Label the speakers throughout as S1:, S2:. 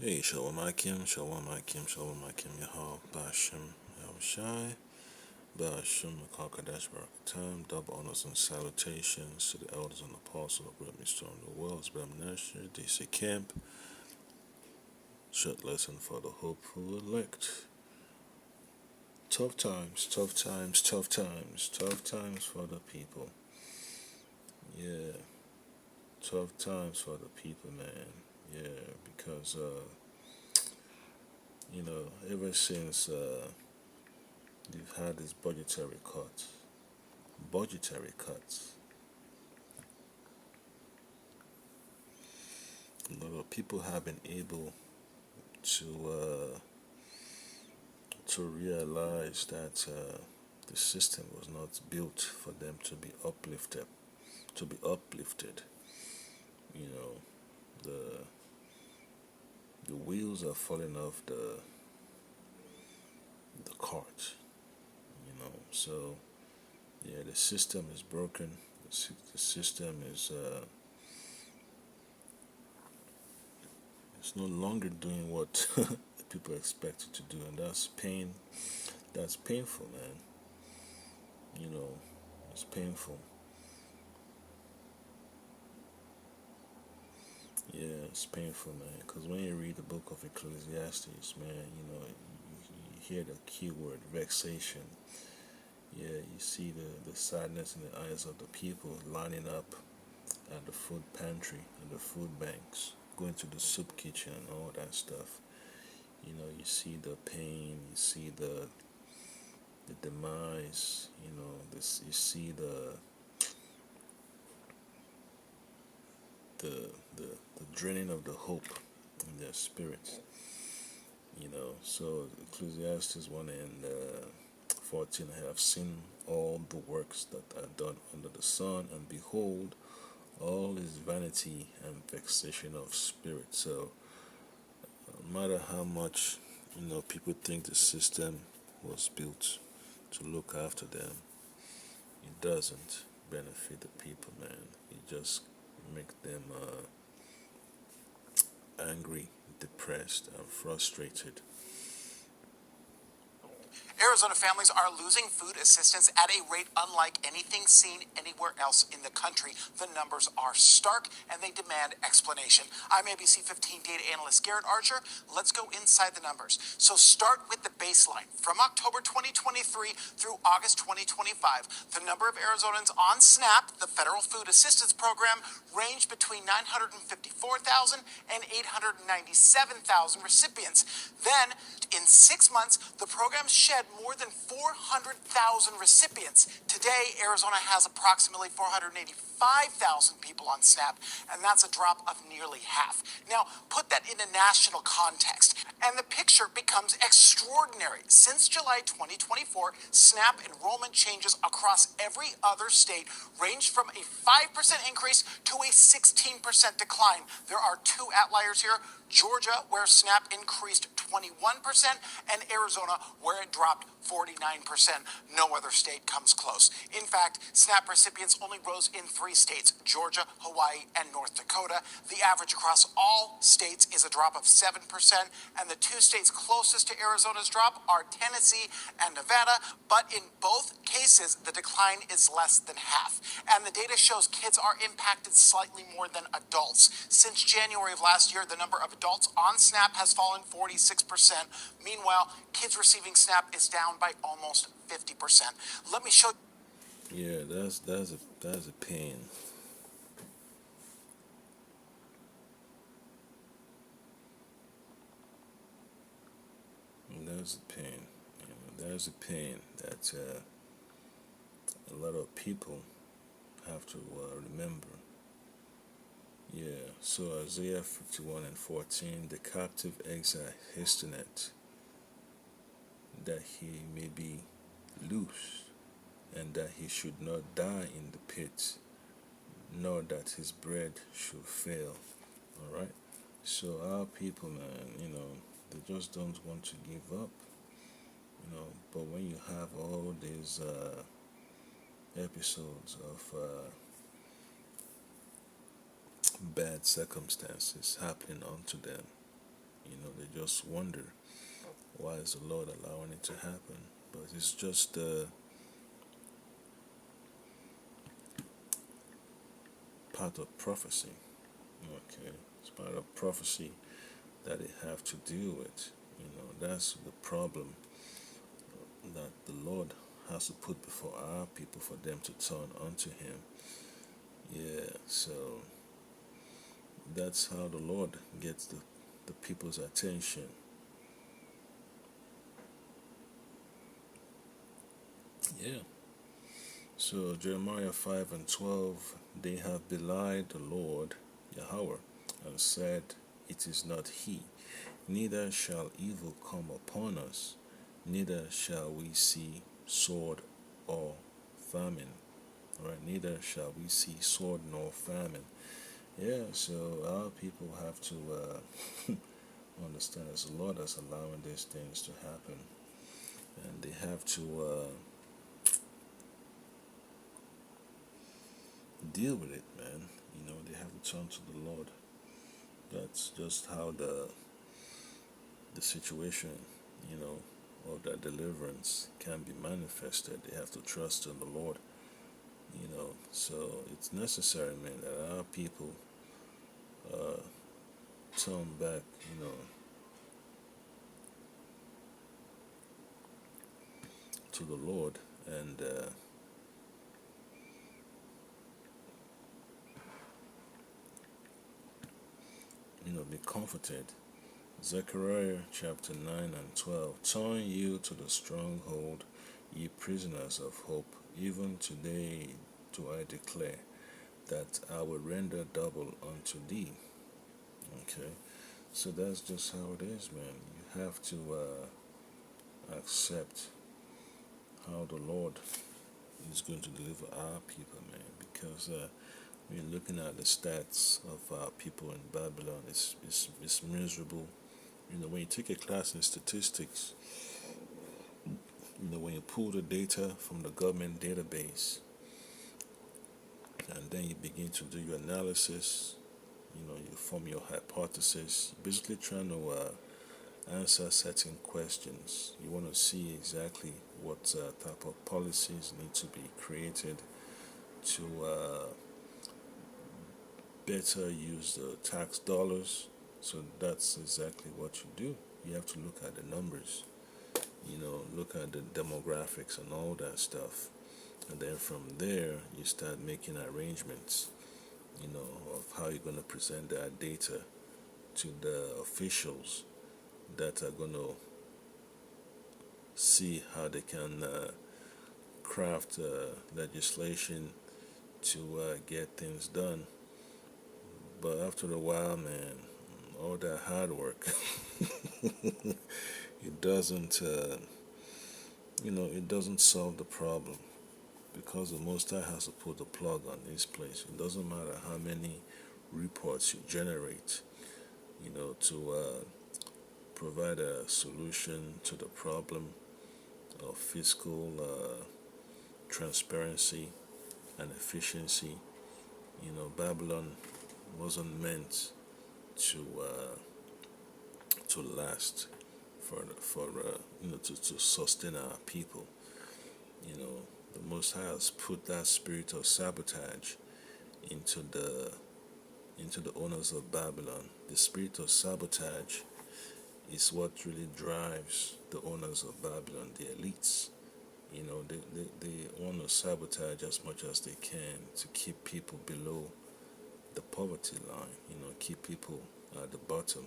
S1: Hey, Shalom Akim, Shalom Akim, Shalom Akim, Yahal, Bashim, Yahushai, Bashim, Makakadash, Barakatam, double honors and salutations to the elders and apostles of Great Mystery in the world, Bram Nasher, DC Camp, short lesson for the hopeful elect. Tough times, tough times, tough times, tough times for the people. Yeah, tough times for the people, man. Yeah, because, ever since, you've had this budgetary cuts. A lot of people have been able to realize that the system was not built for them to be uplifted. To be uplifted, you know, the the wheels are falling off the cart. So yeah, the system is broken. The system is no longer doing what people expect it to do, and that's pain. That's painful, man. You know, it's painful. Yeah, it's painful, man. Because when you read the book of Ecclesiastes, man, you hear the keyword vexation. Yeah, you see the sadness in the eyes of the people lining up at the food pantry and the food banks, going to the soup kitchen and all that stuff. You see the pain, you see the demise. You see the the the draining of the hope in their spirits. So Ecclesiastes 1 and 14, I have seen all the works that are done under the sun, and behold, all is vanity and vexation of spirit. So no matter how much people think the system was built to look after them, it doesn't benefit the people, man. It just make them angry, depressed, and frustrated.
S2: Arizona families are losing food assistance at a rate unlike anything seen anywhere else in the country. The numbers are stark and they demand explanation. I'm ABC 15 data analyst Garrett Archer. Let's go inside the numbers. So start with the baseline. From October 2023 through August 2025, the number of Arizonans on SNAP, the Federal Food Assistance Program, ranged between 954,000 and 897,000 recipients. Then, in 6 months, the program shed more than 400,000 recipients. Today, Arizona has approximately 485,000 people on SNAP, and that's a drop of nearly half. Now, put that in a national context, and the picture becomes extraordinary. Since July 2024, SNAP enrollment changes across every other state ranged from a 5% increase to a 16% decline. There are two outliers here: Georgia, where SNAP increased 21%, and Arizona, where it dropped 49%. No other state comes close. In fact, SNAP recipients only rose in 3 states: Georgia, Hawaii, and North Dakota. The average across all states is a drop of 7%, and the 2 states closest to Arizona's drop are Tennessee and Nevada. But in both cases, the decline is less than half. And the data shows kids are impacted slightly more than adults. Since January of last year, the number of adults on SNAP has fallen 46%. Meanwhile, kids receiving SNAP is down by almost 50%. Let me show.
S1: Yeah, that's a pain. That's a pain. There's a pain that a lot of people have to remember. Yeah, so Isaiah 51 and 14, the captive exile hasteneth, that he may be loosed, and that he should not die in the pit, nor that his bread should fail. All right. So our people, man, they just don't want to give up. But when you have all these episodes of bad circumstances happening onto them, They just wonder, why is the Lord allowing it to happen? But it's just part of prophecy. Okay, it's part of prophecy that they have to deal with. That's the problem that the Lord has to put before our people for them to turn unto Him. Yeah, so that's how the Lord gets the people's attention. Yeah. So Jeremiah 5 and 12, they have belied the Lord Yahweh and said, it is not He, neither shall evil come upon us, neither shall we see sword or famine. Right? Neither shall we see sword nor famine. Yeah, so our people have to understand as the Lord is allowing these things to happen, and they have to deal with it, man. They have to turn to the Lord. That's just how the situation, you know, of that deliverance can be manifested. They have to trust in the Lord. So it's necessary, man, that our people turn back, to the Lord, and be comforted. Zechariah chapter 9 and 12. Turn you to the stronghold, ye prisoners of hope. Even today do I declare that I will render double unto thee. Okay, so that's just how it is, man. You have to accept how the Lord is going to deliver our people, man, because we're looking at the stats of our people in Babylon. It's miserable. When you take a class in statistics, when you pull the data from the government database and then you begin to do your analysis, you form your hypothesis, you're basically trying to answer certain questions. You want to see exactly what type of policies need to be created to better use the tax dollars. So that's exactly what you do. You have to look at the numbers, look at the demographics and all that stuff. And then from there, you start making arrangements, of how you're going to present that data to the officials that are going to see how they can craft legislation to get things done. But after a while, man, all that hard work, it doesn't, it doesn't solve the problem, because the Most High has to put the plug on this place. It doesn't matter how many reports you generate, to provide a solution to the problem of fiscal transparency and efficiency. Babylon wasn't meant to last to sustain our people. The Most High has put that spirit of sabotage into the owners of Babylon. The spirit of sabotage is what really drives the owners of Babylon, the elites. They want to sabotage as much as they can to keep people below the poverty line, keep people at the bottom.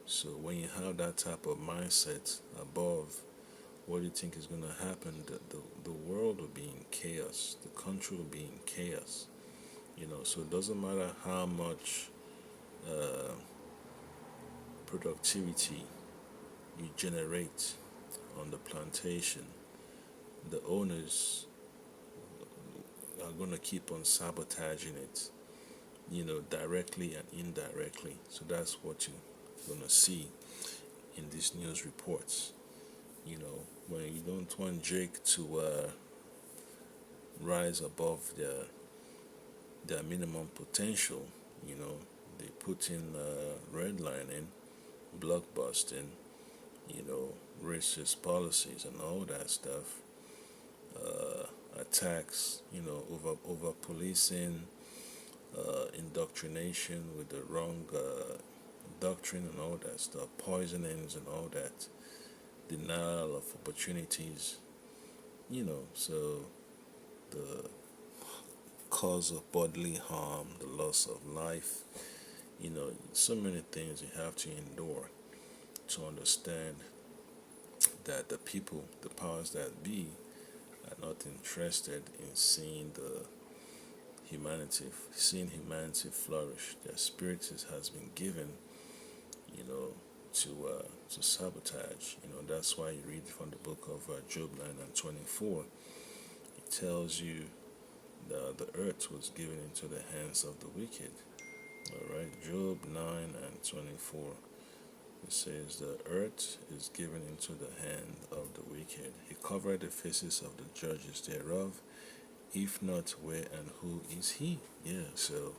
S1: So when you have that type of mindset above, what do you think is going to happen? The world will be in chaos. The country will be in chaos. So it doesn't matter how much productivity you generate on the plantation, the owners are going to keep on sabotaging it, directly and indirectly. So that's what you're going to see in these news reports. When you don't want Jake to rise above their minimum potential, they put in redlining, blockbusting, racist policies and all that stuff, attacks, over policing, indoctrination with the wrong doctrine and all that stuff, poisonings and all that, denial of opportunities, so the cause of bodily harm, the loss of life, so many things you have to endure to understand that the people, the powers that be, are not interested in seeing humanity flourish. Their spirit has been given, you know, to sabotage. That's why you read from the book of Job 9:24. It tells you that the earth was given into the hands of the wicked. All right, Job 9:24. It says, "The earth is given into the hand of the wicked. He covered the faces of the judges thereof. If not, where and who is he?" Yeah, so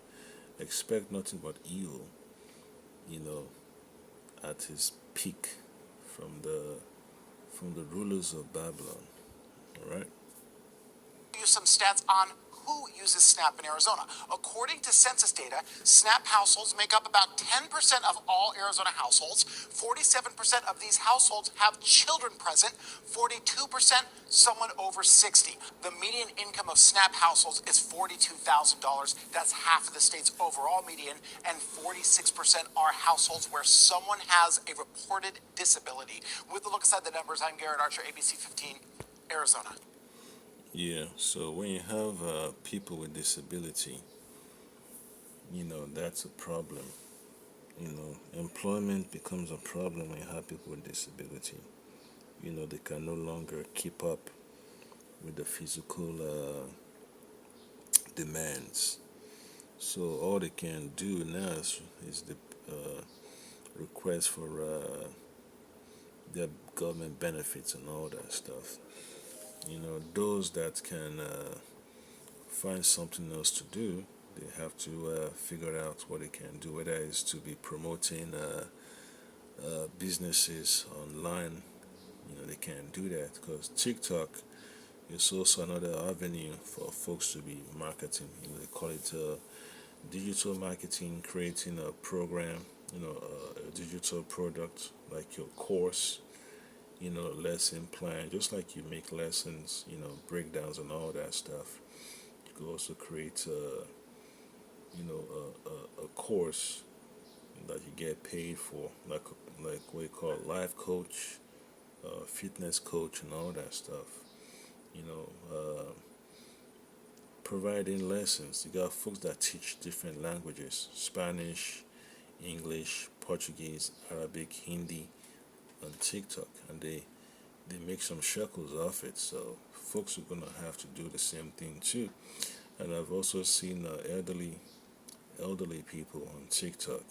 S1: expect nothing but evil, you know, at his peak from the rulers of Babylon. All right.
S2: You some stats on who uses SNAP in Arizona. According to census data, SNAP households make up about 10% of all Arizona households. 47% of these households have children present, 42% someone over 60. The median income of SNAP households is $42,000. That's half of the state's overall median, and 46% are households where someone has a reported disability. With a look inside the numbers, I'm Garrett Archer, ABC 15, Arizona.
S1: Yeah, so when you have people with disability, that's a problem. Employment becomes a problem when you have people with disability. They can no longer keep up with the physical demands. So all they can do now is the request for their government benefits and all that stuff. Those that can find something else to do, they have to figure out what they can do, whether it's to be promoting businesses online. They can't do that because TikTok is also another avenue for folks to be marketing. They call it digital marketing, creating a program, a digital product like your course, lesson plan, just like you make lessons, breakdowns and all that stuff. You could also create, a course that you get paid for, like what you call life coach, fitness coach, and all that stuff. You know, uh, Providing lessons. You got folks that teach different languages: Spanish, English, Portuguese, Arabic, Hindi on TikTok, and they make some shekels off it. So folks are gonna have to do the same thing too. And I've also seen elderly people on TikTok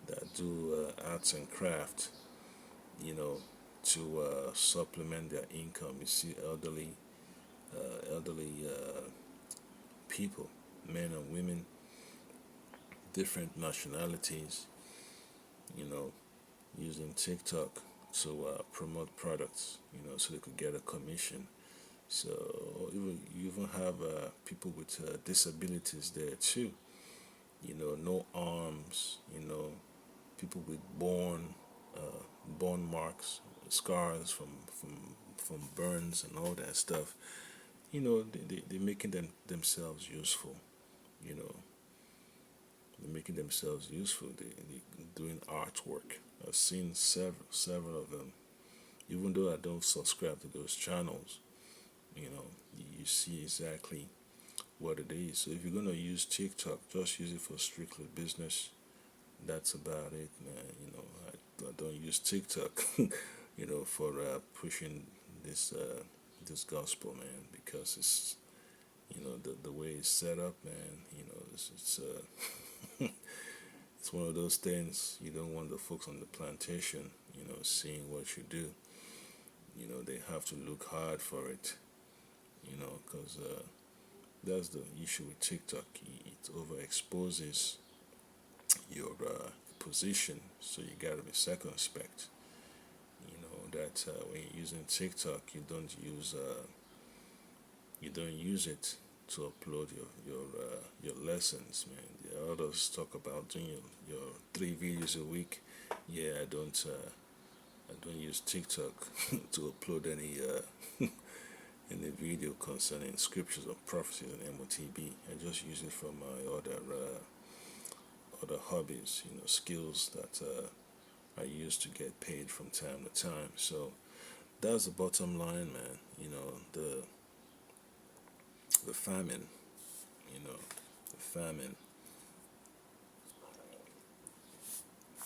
S1: that do arts and craft, you know, to supplement their income. You see elderly people, men and women, different nationalities, you know, using TikTok to promote products, so they could get a commission. So you even have people with disabilities there too. No arms. People with born marks, scars from burns and all that stuff. They're making themselves useful. You know, they're making themselves useful. They're doing artwork. I've seen several of them. Even though I don't subscribe to those channels, you see exactly what it is. So if you're gonna use TikTok, just use it for strictly business. That's about it, man. I don't use TikTok, for pushing this gospel, man, because it's the way it's set up, man. It's one of those things you don't want the folks on the plantation, seeing what you do. They have to look hard for it, because that's the issue with TikTok. It overexposes your position, so you gotta be circumspect. You know that when you're using TikTok, you don't use it to upload your lessons, man. The others talk about doing your 3 videos a week. Yeah, I don't use TikTok to upload any video concerning scriptures or prophecies and MOTB. I just use it for my other hobbies, skills that I use to get paid from time to time. So that's the bottom line, man. The famine, you know, the famine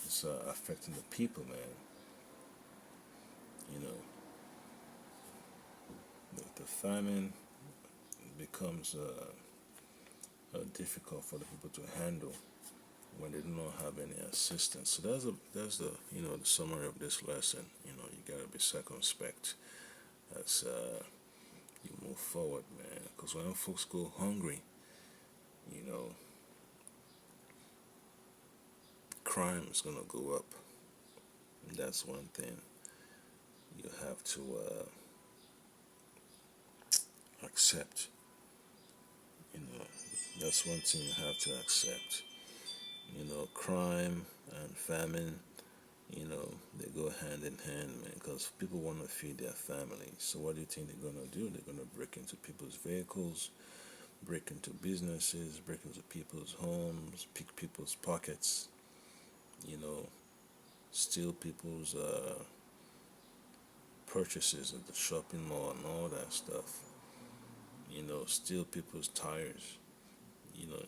S1: is affecting the people, man. You know, the famine becomes difficult for the people to handle when they do not have any assistance. So that's the the summary of this lesson. You gotta be circumspect as you move forward, man. Because when folks go hungry, you know, crime is gonna go up. And that's one thing you have to accept. You know, that's one thing you have to accept. Crime and famine, they go hand in hand, man, because people want to feed their families. So what do you think they're going to do? They're going to break into people's vehicles, break into businesses, break into people's homes, pick people's pockets, you know, steal people's purchases at the shopping mall and all that stuff. Steal people's tires, you know,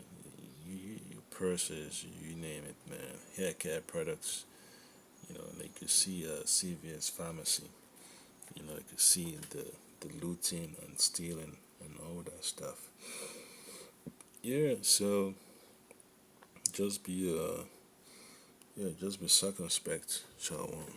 S1: your purses, you name it, man. Hair care products, they could see CVS pharmacy. You could see the looting and stealing and all that stuff. Yeah, so just be just be circumspect, Shawan.